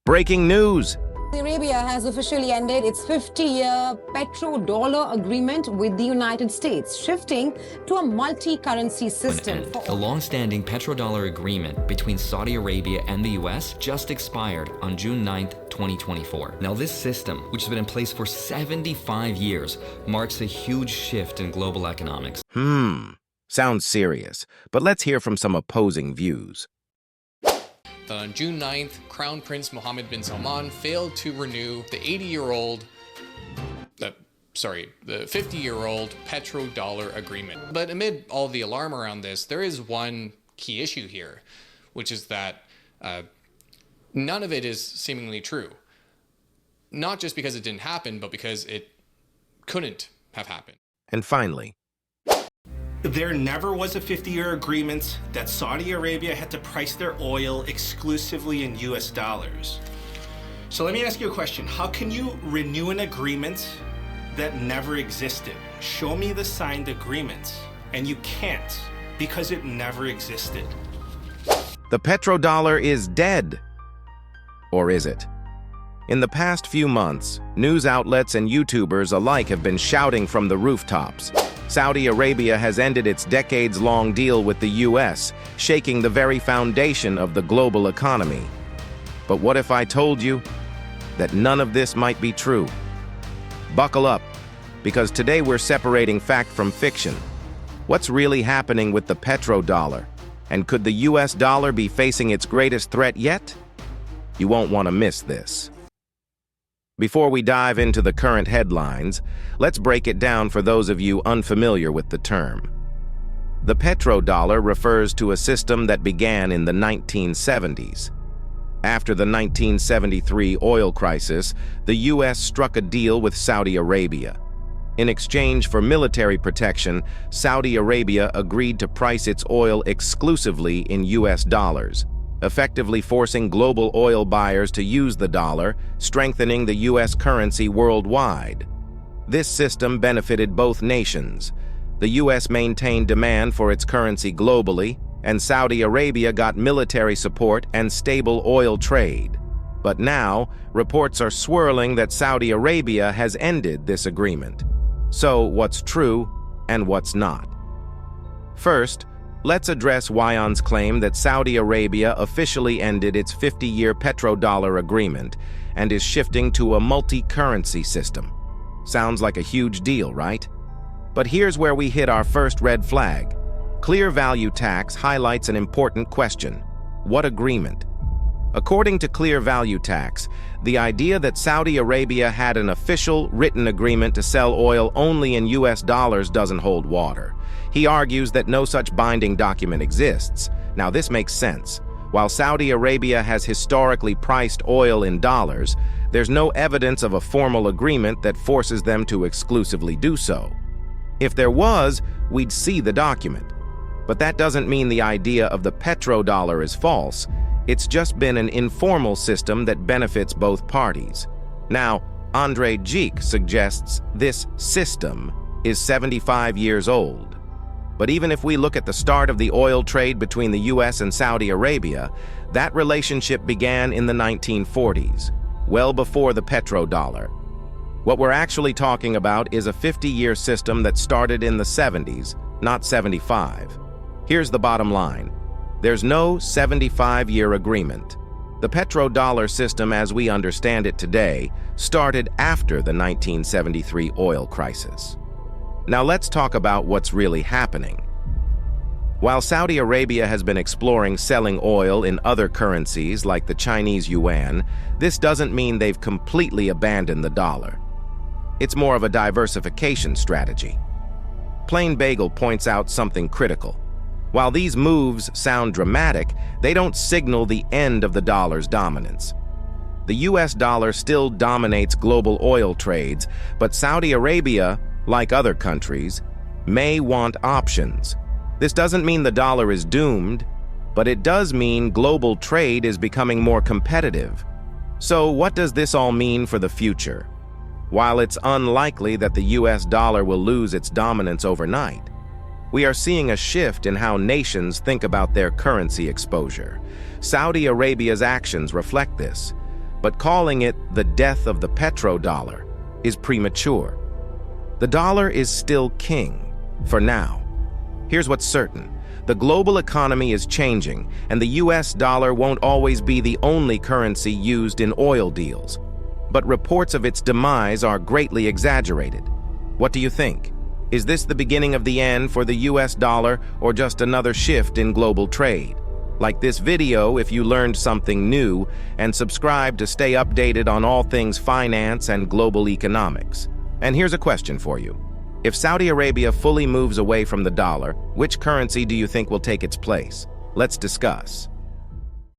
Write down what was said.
Breaking news! Saudi Arabia has officially ended its 50-year petrodollar agreement with the United States, shifting to a multi-currency system. The long-standing petrodollar agreement between Saudi Arabia and the US just expired on June 9th, 2024. Now, this system, which has been in place for 75 years, marks a huge shift in global economics. Sounds serious, but let's hear from some opposing views. On June 9th, Crown Prince Mohammed bin Salman failed to renew the 50-year-old petrodollar agreement. But amid all the alarm around this, there is one key issue here, which is that none of it is seemingly true. Not just because it didn't happen, but because it couldn't have happened. And finally, there never was a 50-year agreement that Saudi Arabia had to price their oil exclusively in US dollars. So let me ask you a question. How can you renew an agreement that never existed? Show me the signed agreement. And you can't, because it never existed. the petrodollar is dead. Or is it? In the past few months, news outlets and YouTubers alike have been shouting from the rooftops. Saudi Arabia has ended its decades-long deal with the US, shaking the very foundation of the global economy. But what if I told you that none of this might be true? Buckle up, because today we're separating fact from fiction. What's really happening with the petrodollar? And could the US dollar be facing its greatest threat yet? You won't want to miss this. Before we dive into the current headlines, let's break it down for those of you unfamiliar with the term. The petrodollar refers to a system that began in the 1970s. After the 1973 oil crisis, the US struck a deal with Saudi Arabia. In exchange for military protection, Saudi Arabia agreed to price its oil exclusively in US dollars, effectively forcing global oil buyers to use the dollar, strengthening the US currency worldwide. This system benefited both nations. The US maintained demand for its currency globally, and Saudi Arabia got military support and stable oil trade. But now, reports are swirling that Saudi Arabia has ended this agreement. So, what's true and what's not? First, let's address Wyon's claim that Saudi Arabia officially ended its 50-year petrodollar agreement and is shifting to a multi-currency system. Sounds like a huge deal, right? But here's where we hit our first red flag. Clear value tax highlights an important question. What agreement? According to Clear Value Tax, the idea that Saudi Arabia had an official written agreement to sell oil only in US dollars doesn't hold water. He argues that no such binding document exists. Now, this makes sense. While Saudi Arabia has historically priced oil in dollars, there's no evidence of a formal agreement that forces them to exclusively do so. If there was, we'd see the document. But that doesn't mean the idea of the petrodollar is false. It's just been an informal system that benefits both parties. Now, Andre Geek suggests this system is 75 years old. But even if we look at the start of the oil trade between the US and Saudi Arabia, that relationship began in the 1940s, well before the petrodollar. What we're actually talking about is a 50-year system that started in the 70s, not 75. Here's the bottom line. There's no 75-year agreement. The petrodollar system as we understand it today started after the 1973 oil crisis. Now let's talk about what's really happening. While Saudi Arabia has been exploring selling oil in other currencies like the Chinese yuan, this doesn't mean they've completely abandoned the dollar. It's more of a diversification strategy. Plain Bagel points out something critical. While these moves sound dramatic, they don't signal the end of the dollar's dominance. The US dollar still dominates global oil trades, but Saudi Arabia, like other countries, may want options. This doesn't mean the dollar is doomed, but it does mean global trade is becoming more competitive. So what does this all mean for the future? While it's unlikely that the US dollar will lose its dominance overnight, we are seeing a shift in how nations think about their currency exposure. Saudi Arabia's actions reflect this. but calling it the death of the petrodollar is premature. The dollar is still king, for now. Here's what's certain. The global economy is changing, and the US dollar won't always be the only currency used in oil deals. But reports of its demise are greatly exaggerated. What do you think? Is this the beginning of the end for the US dollar, or just another shift in global trade? Like this video if you learned something new, and subscribe to stay updated on all things finance and global economics. And here's a question for you. If Saudi Arabia fully moves away from the dollar, which currency do you think will take its place? Let's discuss.